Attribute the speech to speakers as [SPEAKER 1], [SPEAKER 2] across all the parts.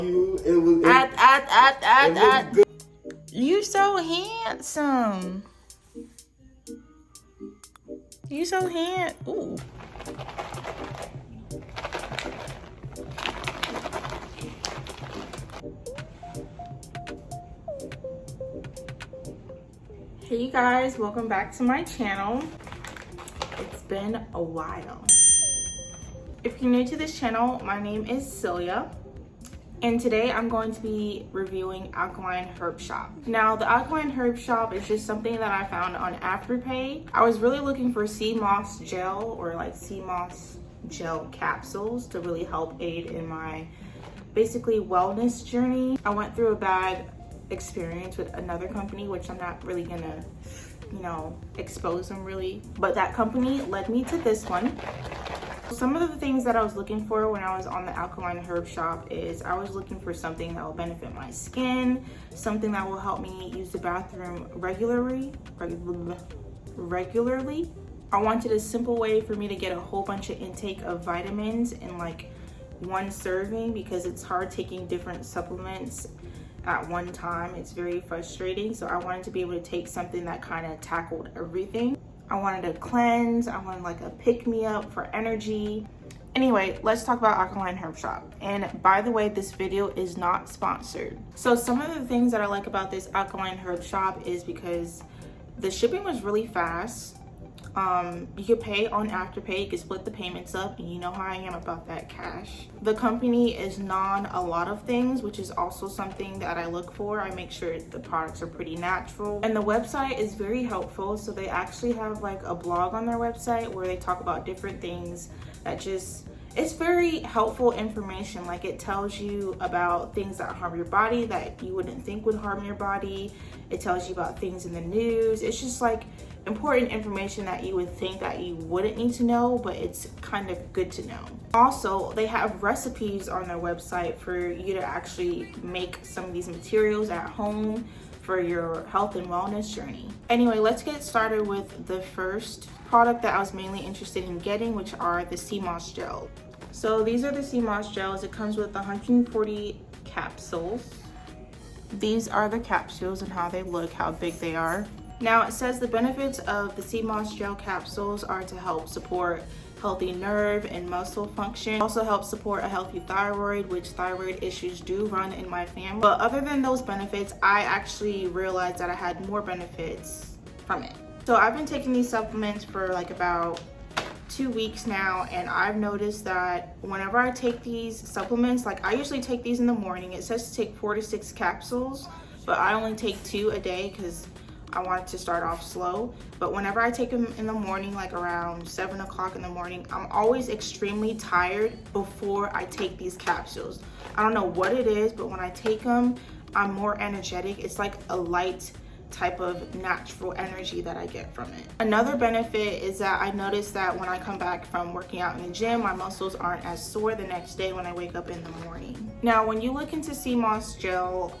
[SPEAKER 1] You so handsome. You so Ooh. Hey you guys, welcome back to my channel. It's been a while. If you're new to this channel, my name is Celia, and today I'm going to be reviewing Alkaline Herb Shop. Now, the Alkaline Herb Shop is just something that I found on Afterpay. I was really looking for sea moss gel or like sea moss gel capsules to really help aid in my basically wellness journey. I went through a bad experience with another company, which I'm not really gonna, expose them really, but that company led me to this one. Some of the things that I was looking for when I was on the Alkaline Herb Shop is I was looking for something that will benefit my skin, something that will help me use the bathroom regularly. I wanted a simple way for me to get a whole bunch of intake of vitamins in like one serving, because it's hard taking different supplements at one time. It's very frustrating. So I wanted to be able to take something that kind of tackled everything. I wanted a cleanse. I wanted like a pick-me-up for energy. Anyway, let's talk about Alkaline Herb Shop. And by the way, this video is not sponsored. So some of the things that I like about this Alkaline Herb Shop is because the shipping was really fast. You could pay on Afterpay, you could split the payments up, and you know how I am about that cash. The company is non a lot of things, which is also something that I look for. I make sure the products are pretty natural, and the website is very helpful. So they actually have like a blog on their website where they talk about different things that just, it's very helpful information. Like it tells you about things that harm your body that you wouldn't think would harm your body. It tells you about things in the news. It's just like important information that you would think that you wouldn't need to know, but it's kind of good to know. Also, they have recipes on their website for you to actually make some of these materials at home for your health and wellness journey. Anyway, let's get started with the first product that I was mainly interested in getting, which are the sea moss gel. So these are the sea moss gels. It comes with 140 capsules. These are the capsules and how they look, how big they are. Now it says the benefits of the sea moss gel capsules are to help support healthy nerve and muscle function. Also helps support a healthy thyroid, which thyroid issues do run in my family. But other than those benefits, I actually realized that I had more benefits from it. So I've been taking these supplements for like about 2 weeks now, and I've noticed that whenever I take these supplements, like I usually take these in the morning. It says to take 4 to 6 capsules, but I only take 2 a day because I wanted to start off slow. But whenever I take them in the morning, like around 7 o'clock in the morning, I'm always extremely tired before I take these capsules. I don't know what it is, but when I take them, I'm more energetic. It's like a light type of natural energy that I get from it. Another benefit is that I noticed that when I come back from working out in the gym, my muscles aren't as sore the next day when I wake up in the morning. Now, when you look into sea moss gel,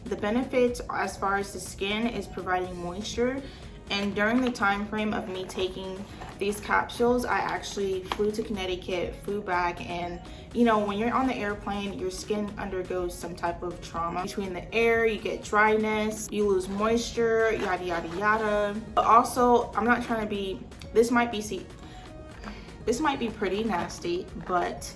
[SPEAKER 1] the benefits as far as the skin is providing moisture. And during the time frame of me taking these capsules, I actually flew to Connecticut, flew back, and when you're on the airplane, your skin undergoes some type of trauma. Between the air, you get dryness, you lose moisture, yada yada yada. But also, I'm not trying to be, this might be pretty nasty, but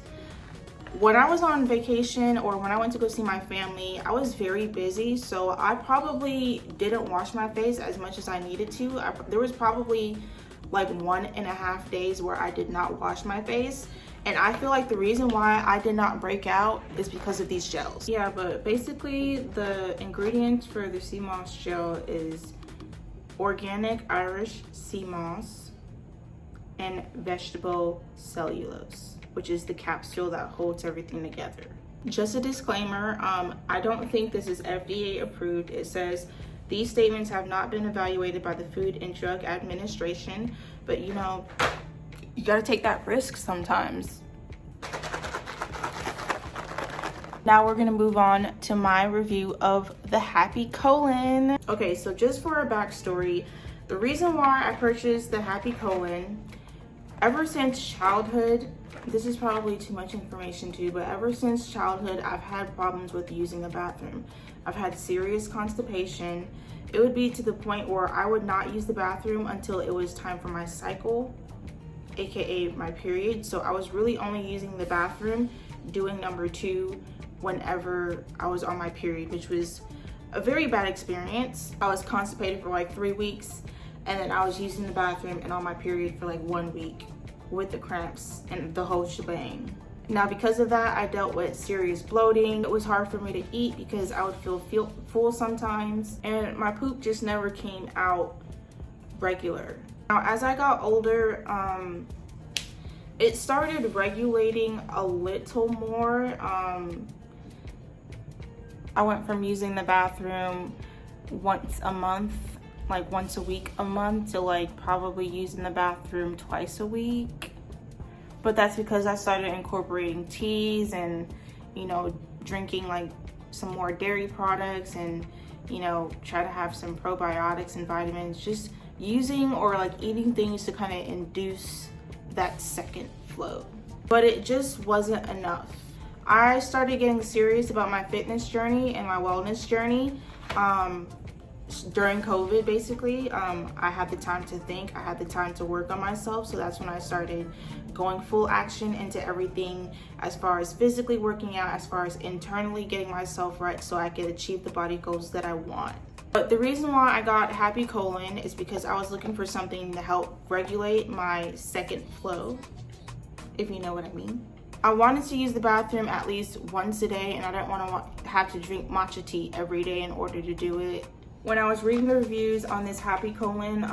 [SPEAKER 1] when I was on vacation or when I went to go see my family, I was very busy, so I probably didn't wash my face as much as I needed to. There was probably like 1.5 days where I did not wash my face, and I feel like the reason why I did not break out is because of these gels. Yeah, but basically the ingredients for the sea moss gel is organic Irish sea moss and vegetable cellulose, which is the capsule that holds everything together. Just a disclaimer, I don't think this is FDA approved. It says these statements have not been evaluated by the Food and Drug Administration, but you gotta take that risk sometimes. Now we're gonna move on to my review of the Happy Colon. Okay, so just for a backstory, the reason why I purchased the Happy Colon Ever since childhood, this is probably too much information too, but ever since childhood, I've had problems with using the bathroom. I've had serious constipation. It would be to the point where I would not use the bathroom until it was time for my cycle, aka my period. So I was really only using the bathroom doing number 2 whenever I was on my period, which was a very bad experience. I was constipated for like 3 weeks, and then I was using the bathroom and on my period for like 1 week with the cramps and the whole shebang. Now, because of that, I dealt with serious bloating. It was hard for me to eat because I would feel full sometimes, and my poop just never came out regular. Now, as I got older, it started regulating a little more. I went from using the bathroom once a month, like once a week a month, to like probably using the bathroom twice a week. But that's because I started incorporating teas and, you know, drinking like some more dairy products and, you know, try to have some probiotics and vitamins, just using or like eating things to kind of induce that second flow. But it just wasn't enough. I started getting serious about my fitness journey and my wellness journey during COVID, basically. I had the time to think, I had the time to work on myself, so that's when I started going full action into everything, as far as physically working out, as far as internally getting myself right so I could achieve the body goals that I want. But the reason why I got Happy Colon is because I was looking for something to help regulate my second flow, if you know what I mean. I wanted to use the bathroom at least once a day, and I didn't want to have to drink matcha tea every day in order to do it. When I was reading the reviews on this Happy Colon,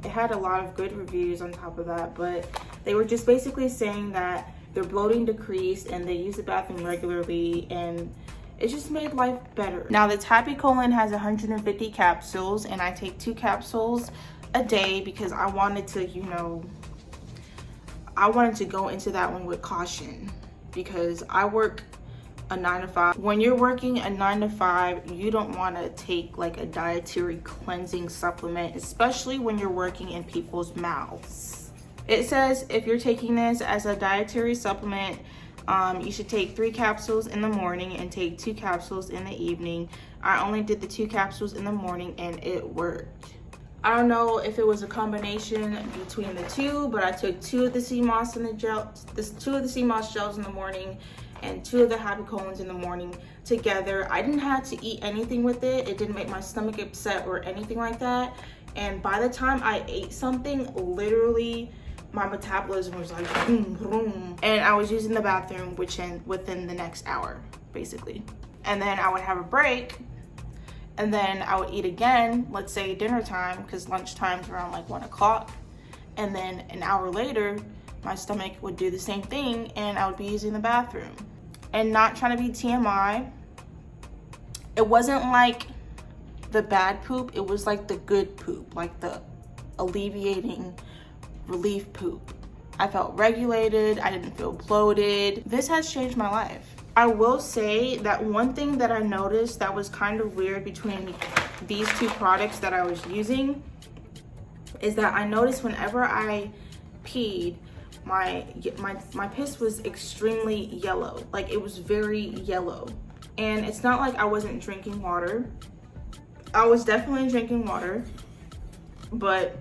[SPEAKER 1] it had a lot of good reviews on top of that, but they were just basically saying that their bloating decreased and they use the bathroom regularly, and it just made life better. Now, this Happy Colon has 150 capsules, and I take 2 capsules a day because I wanted to, you know, I wanted to go into that one with caution, because I work a 9 to 5. When you're working a 9 to 5, you don't want to take like a dietary cleansing supplement, especially when you're working in people's mouths. It says if you're taking this as a dietary supplement, you should take 3 capsules in the morning and take 2 capsules in the evening. I only did the 2 capsules in the morning and it worked. I don't know if it was a combination between the two, but I took 2 of the sea moss in the gel, 2 of the sea moss gels in the morning and 2 of the Happy Colons in the morning together. I didn't have to eat anything with it. It didn't make my stomach upset or anything like that. And by the time I ate something, literally my metabolism was like boom, boom. And I was using the bathroom within the next hour, basically. And then I would have a break, and then I would eat again, let's say dinner time, because lunchtime's around like 1 o'clock. And then an hour later, my stomach would do the same thing and I would be using the bathroom. And not trying to be TMI, it wasn't like the bad poop, it was like the good poop, like the alleviating relief poop. I felt regulated, I didn't feel bloated. This has changed my life. I will say that one thing that I noticed that was kind of weird between these 2 products that I was using is that I noticed whenever I peed, my piss was extremely yellow. Like, it was very yellow. And it's not like I wasn't drinking water. I was definitely drinking water, but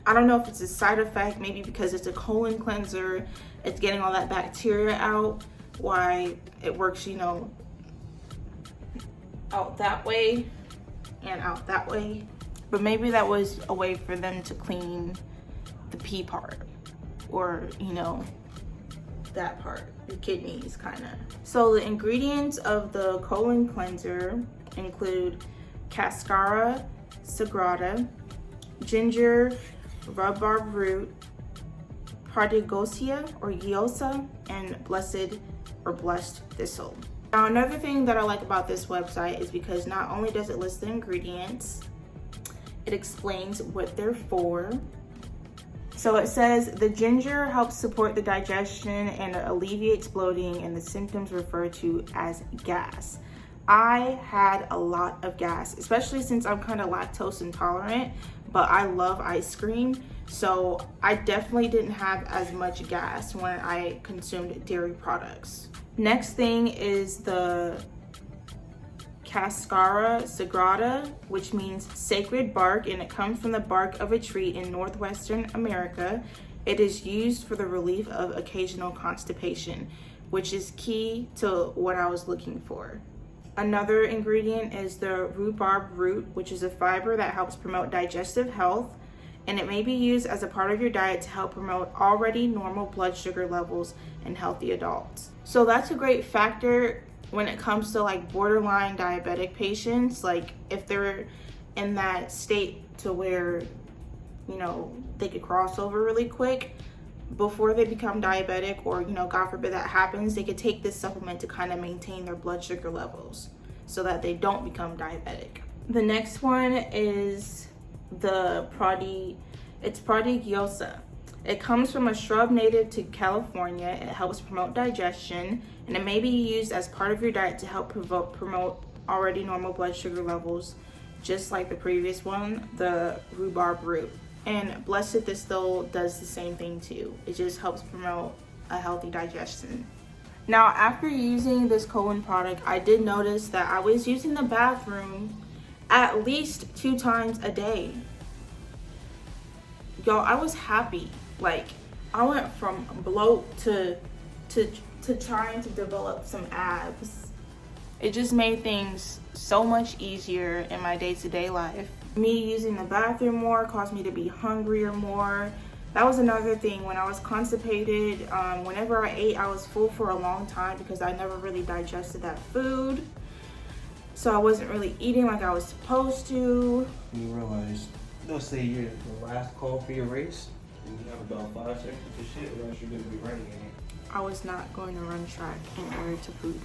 [SPEAKER 1] I don't know if it's a side effect, maybe because it's a colon cleanser, it's getting all that bacteria out, why it works, you know, out that way and out that way. But maybe that was a way for them to clean the pee part, or, you know, that part, the kidneys kind of. So the ingredients of the colon cleanser include cascara sagrada, ginger, rhubarb root, pardigosia or gyosa, and blessed thistle. Now, another thing that I like about this website is because not only does it list the ingredients, it explains what they're for. So it says the ginger helps support the digestion and alleviates bloating and the symptoms referred to as gas. I had a lot of gas, especially since I'm kind of lactose intolerant, but I love ice cream, so I definitely didn't have as much gas when I consumed dairy products. Next thing is the Cascara sagrada, which means sacred bark, and it comes from the bark of a tree in northwestern America. It is used for the relief of occasional constipation, which is key to what I was looking for. Another ingredient is the rhubarb root, which is a fiber that helps promote digestive health, and it may be used as a part of your diet to help promote already normal blood sugar levels in healthy adults. So that's a great factor when it comes to like borderline diabetic patients, like if they're in that state to where, you know, they could cross over really quick before they become diabetic, or, you know, God forbid that happens, they could take this supplement to kind of maintain their blood sugar levels so that they don't become diabetic. The next one is the prodigiosa. It comes from a shrub native to California. It helps promote digestion, and it may be used as part of your diet to help promote already normal blood sugar levels, just like the previous one, the rhubarb root. And blessed thistle does the same thing too. It just helps promote a healthy digestion. Now, after using this colon product, I did notice that I was using the bathroom at least 2 times a day. Y'all, I was happy. Like, I went from bloat to trying to develop some abs. It just made things so much easier in my day-to-day life. Me using the bathroom more caused me to be hungrier more. That was another thing. When I was constipated, whenever I ate, I was full for a long time because I never really digested that food. So I wasn't really eating like I was supposed to.
[SPEAKER 2] You realize, they'll say you're the last call for your race, and you have about 5 seconds to shit, or else you're going to be running in it.
[SPEAKER 1] I was not going to run track in order to poop.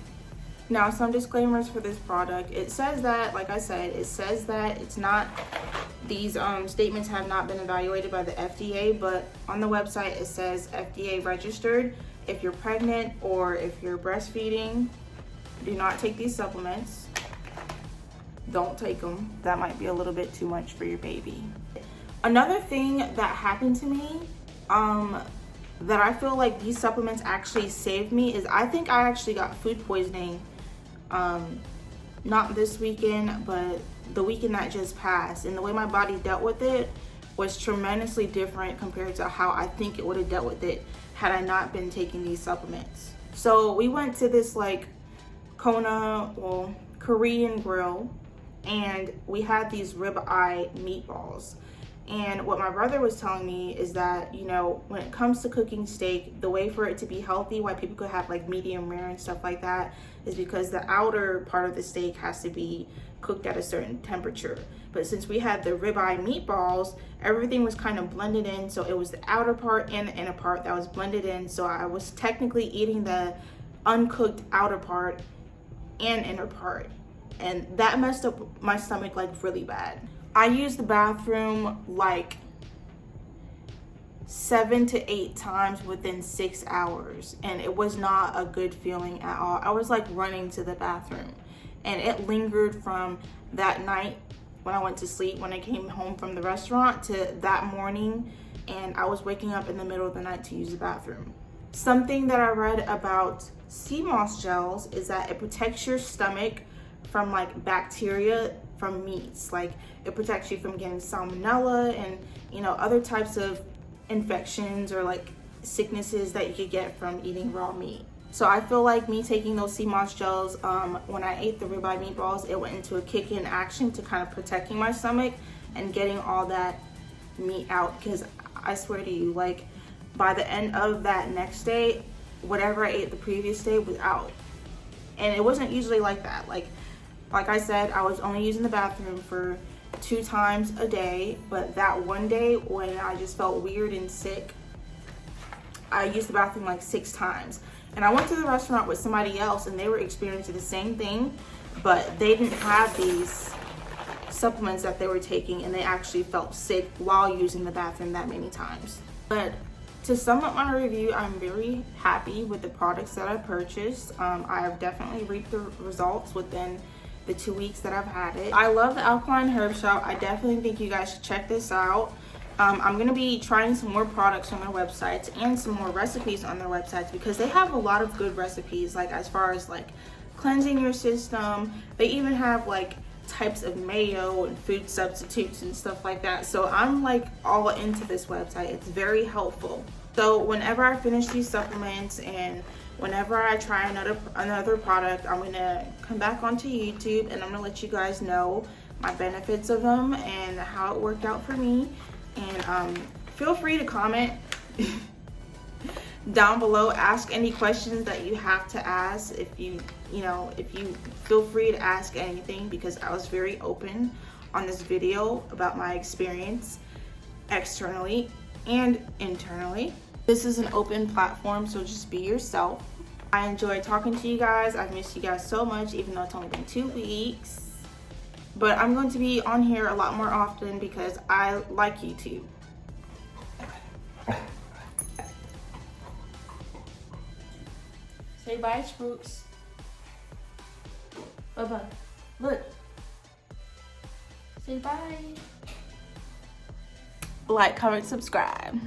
[SPEAKER 1] Now, some disclaimers for this product. It says that, like I said, it says that it's not, these statements have not been evaluated by the FDA, but on the website it says FDA registered. If you're pregnant or if you're breastfeeding, do not take these supplements. Don't take them. That might be a little bit too much for your baby. Another thing that happened to me, that I feel like these supplements actually saved me, is I think I actually got food poisoning, not this weekend, but the weekend that just passed, and the way my body dealt with it was tremendously different compared to how I think it would have dealt with it had I not been taking these supplements. So we went to this like Korean grill, and we had these ribeye meatballs. And what my brother was telling me is that, you know, when it comes to cooking steak, the way for it to be healthy, why people could have like medium rare and stuff like that, is because the outer part of the steak has to be cooked at a certain temperature. But since we had the ribeye meatballs, everything was kind of blended in. So it was the outer part and the inner part that was blended in. So I was technically eating the uncooked outer part and inner part. And that messed up my stomach like really bad. I used the bathroom like 7 to 8 times within 6 hours, and it was not a good feeling at all. I was like running to the bathroom, and it lingered from that night when I went to sleep, when I came home from the restaurant, to that morning, and I was waking up in the middle of the night to use the bathroom. Something that I read about sea moss gels is that it protects your stomach from like bacteria from meats. Like, it protects you from getting salmonella and, you know, other types of infections or like sicknesses that you could get from eating raw meat. So I feel like me taking those sea moss gels, when I ate the ribeye meatballs, it went into a kick in action to kind of protecting my stomach and getting all that meat out. Because I swear to you, like, by the end of that next day, whatever I ate the previous day was out. And it wasn't usually like that. Like I said, I was only using the bathroom for 2 times a day, but that one day when I just felt weird and sick, I used the bathroom like 6 times. And I went to the restaurant with somebody else, and they were experiencing the same thing, but they didn't have these supplements that they were taking, and they actually felt sick while using the bathroom that many times. But to sum up my review, I'm very happy with the products that I purchased. I have definitely reaped the results within the 2 weeks that I've had it. I love the Alkaline Herb shop. I definitely think you guys should check this out. I'm going to be trying some more products on their websites and some more recipes on their websites, because they have a lot of good recipes, like as far as like cleansing your system. They even have like types of mayo and food substitutes and stuff like that. So I'm like all into this website. It's very helpful. So whenever I finish these supplements and whenever I try another product, I'm gonna come back onto YouTube and I'm gonna let you guys know my benefits of them and how it worked out for me. And feel free to comment down below, ask any questions that you have to ask. If you feel free to ask anything, because I was very open on this video about my experience externally and internally. This is an open platform, so just be yourself. I enjoy talking to you guys. I've missed you guys so much, even though it's only been 2 weeks. But I'm going to be on here a lot more often because I like YouTube. Say bye, Spooks. Bye-bye. Look. Say bye. Like, comment, subscribe.